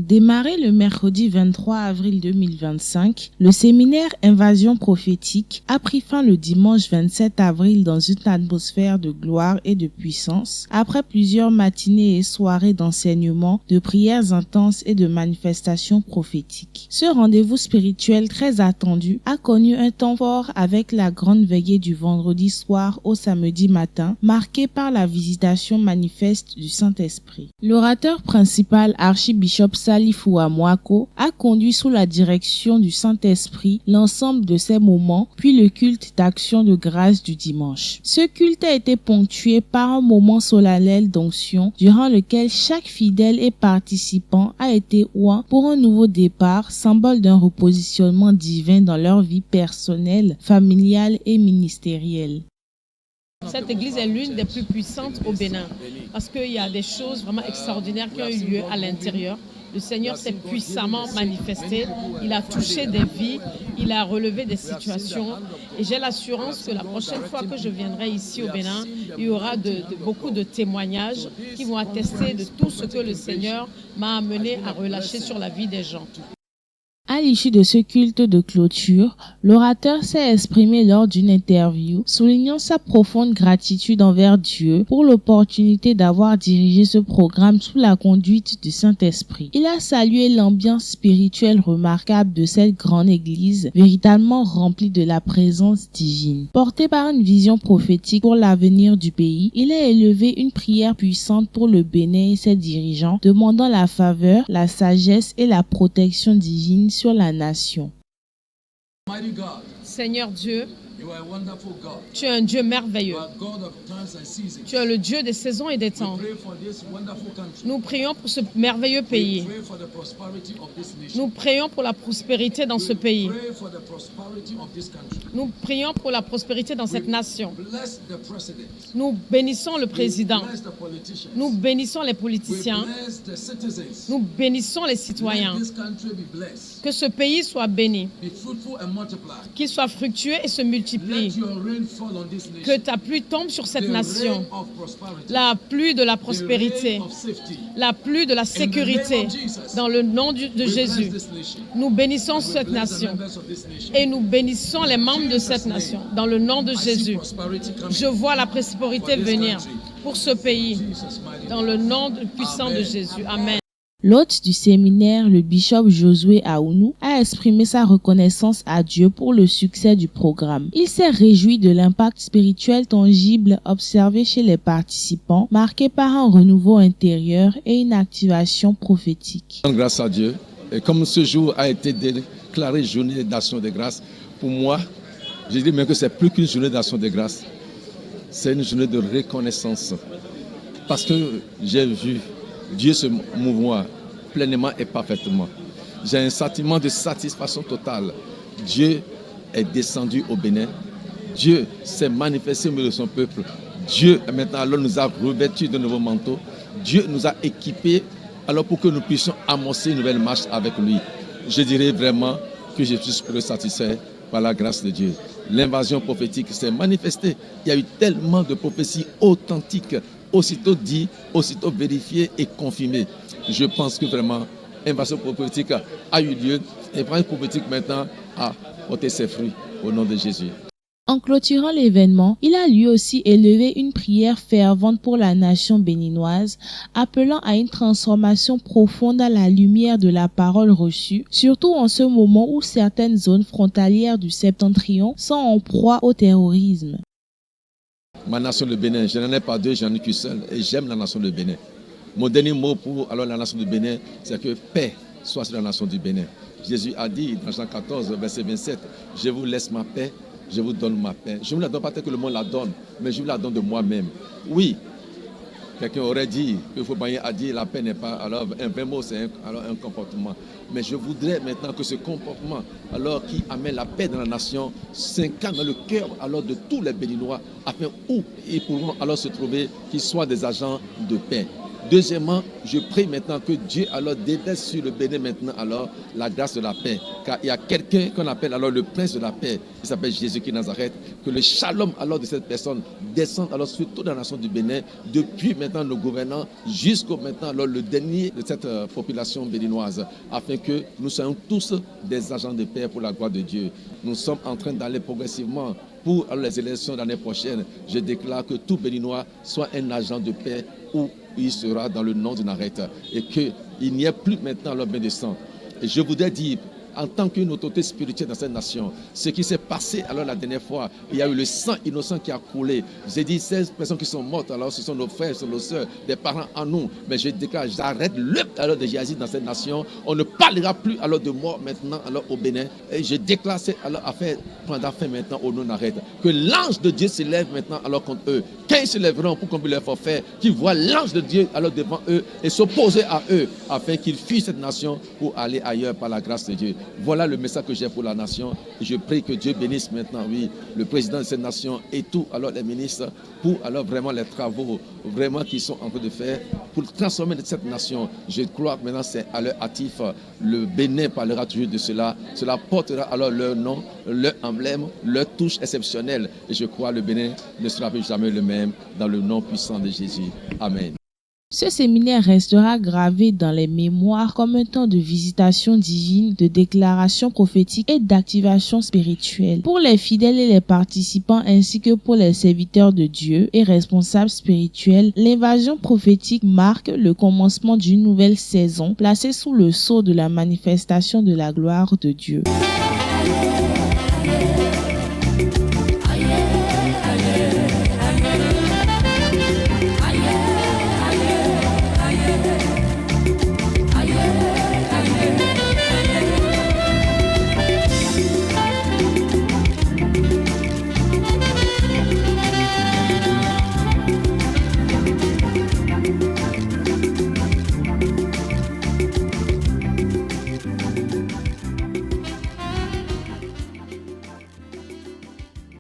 Démarré le mercredi 23 avril 2025, le séminaire Invasion prophétique a pris fin le dimanche 27 avril dans une atmosphère de gloire et de puissance, après plusieurs matinées et soirées d'enseignement, de prières intenses et de manifestations prophétiques. Ce rendez-vous spirituel très attendu a connu un temps fort avec la grande veillée du vendredi soir au samedi matin, marquée par la visitation manifeste du Saint-Esprit. L'orateur principal, archibishop Salifou Amouako, a conduit sous la direction du Saint-Esprit l'ensemble de ces moments, puis le culte d'action de grâce du dimanche. Ce culte a été ponctué par un moment solennel d'onction, durant lequel chaque fidèle et participant a été oint pour un nouveau départ, symbole d'un repositionnement divin dans leur vie personnelle, familiale et ministérielle. Cette église est l'une des plus puissantes au Bénin parce qu'il y a des choses vraiment extraordinaires qui ont eu lieu à l'intérieur. Le Seigneur s'est puissamment manifesté, il a touché des vies, il a relevé des situations et j'ai l'assurance que la prochaine fois que je viendrai ici au Bénin, il y aura beaucoup de témoignages qui vont attester de tout ce que le Seigneur m'a amené à relâcher sur la vie des gens. À l'issue de ce culte de clôture, l'orateur s'est exprimé lors d'une interview, soulignant sa profonde gratitude envers Dieu pour l'opportunité d'avoir dirigé ce programme sous la conduite du Saint-Esprit. Il a salué l'ambiance spirituelle remarquable de cette grande église, véritablement remplie de la présence divine. Porté par une vision prophétique pour l'avenir du pays, il a élevé une prière puissante pour le Bénin et ses dirigeants, demandant la faveur, la sagesse et la protection divine sur la nation. Seigneur Dieu, tu es un Dieu merveilleux. Tu es le Dieu des saisons et des temps. Nous prions pour ce merveilleux pays. Nous prions pour la prospérité dans ce pays. Nous prions pour la prospérité dans cette nation. Nous bénissons le président. Nous bénissons les politiciens. Nous bénissons les citoyens. Que ce pays soit béni. Qu'il soit fructueux et se multiplie. Que ta pluie tombe sur cette nation. La pluie de la prospérité. La pluie de la sécurité. Dans le nom de Jésus. Nous bénissons cette nation. Et nous bénissons les membres de cette nation. Dans le nom de Jésus. Je vois la prospérité venir pour ce pays. Dans le nom puissant de Jésus. Amen. L'hôte du séminaire, le bishop Josué Aounou, a exprimé sa reconnaissance à Dieu pour le succès du programme. Il s'est réjoui de l'impact spirituel tangible observé chez les participants, marqué par un renouveau intérieur et une activation prophétique. Grâce à Dieu, et comme ce jour a été déclaré journée d'action de grâce, pour moi, je dis même que c'est plus qu'une journée d'action de grâce, c'est une journée de reconnaissance. Parce que j'ai vu Dieu se mouvoir pleinement et parfaitement. J'ai un sentiment de satisfaction totale. Dieu est descendu au Bénin. Dieu s'est manifesté au milieu de son peuple. Dieu maintenant alors nous a revêtus de nouveaux manteaux. Dieu nous a équipés alors pour que nous puissions amorcer une nouvelle marche avec lui. Je dirais vraiment que je suis plus satisfait par la grâce de Dieu. L'invasion prophétique s'est manifestée. Il y a eu tellement de prophéties authentiques, aussitôt dit, aussitôt vérifié et confirmé. Je pense que vraiment, l'invasion prophétique a eu lieu et l'invasion prophétique maintenant a porté ses fruits au nom de Jésus. En clôturant l'événement, il a lui aussi élevé une prière fervente pour la nation béninoise, appelant à une transformation profonde à la lumière de la parole reçue, surtout en ce moment où certaines zones frontalières du Septentrion sont en proie au terrorisme. Ma nation le Bénin, je n'en ai pas deux, j'en ai qu'une seule et j'aime la nation du Bénin. Mon dernier mot pour alors la nation du Bénin, c'est que paix soit sur la nation du Bénin. Jésus a dit dans Jean 14, verset 27, « Je vous laisse ma paix, je vous donne ma paix. Je ne vous la donne pas tel que le monde la donne, mais je vous la donne de moi-même. » Oui, quelqu'un aurait dit, que Foubaye a dit, la paix n'est pas, alors un vrai mot, c'est un comportement. Mais je voudrais maintenant que ce comportement, alors qui amène la paix dans la nation, s'incarne dans le cœur alors de tous les Béninois, afin où ils pourront alors se trouver, qu'ils soient des agents de paix. Deuxièmement, je prie maintenant que Dieu alors déverse sur le Bénin maintenant alors la grâce de la paix. Car il y a quelqu'un qu'on appelle alors le prince de la paix, qui s'appelle Jésus-Christ Nazareth, que le shalom alors de cette personne descende alors sur toute la nation du Bénin, depuis maintenant nos gouvernants jusqu'au maintenant alors le dernier de cette population béninoise, afin que nous soyons tous des agents de paix pour la gloire de Dieu. Nous sommes en train d'aller progressivement pour les élections de l'année prochaine. Je déclare que tout Béninois soit un agent de paix où il sera dans le nom de Nazareth et qu'il n'y ait plus maintenant le bain de sang. Et je voudrais dire, en tant qu'une autorité spirituelle dans cette nation, ce qui s'est passé alors la dernière fois, il y a eu le sang innocent qui a coulé. J'ai dit 16 personnes qui sont mortes, alors ce sont nos frères, ce sont nos soeurs, des parents en nous. Mais je déclare, j'arrête l'œuvre alors de Jésus dans cette nation. On ne parlera plus alors de mort maintenant alors au Bénin. Et je déclare cette alors affaire prendra fin maintenant au nom d'arrêt. Que l'ange de Dieu s'élève maintenant alors contre eux. Quand ils se lèveront pour combler leur forfait, qu'ils voient l'ange de Dieu alors devant eux et s'opposer à eux, afin qu'ils fuient cette nation pour aller ailleurs par la grâce de Dieu. Voilà le message que j'ai pour la nation. Et je prie que Dieu bénisse maintenant, oui, le président de cette nation et tous alors les ministres pour alors vraiment les travaux vraiment qu'ils sont en train de faire pour transformer cette nation. Je crois que maintenant c'est à leur actif. Le Bénin parlera toujours de cela. Cela portera alors leur nom, leur emblème, leur touche exceptionnelle. Et je crois que le Bénin ne sera plus jamais le même dans le nom puissant de Jésus. Amen. Ce séminaire restera gravé dans les mémoires comme un temps de visitation divine, de déclaration prophétique et d'activation spirituelle. Pour les fidèles et les participants ainsi que pour les serviteurs de Dieu et responsables spirituels, l'invasion prophétique marque le commencement d'une nouvelle saison placée sous le sceau de la manifestation de la gloire de Dieu.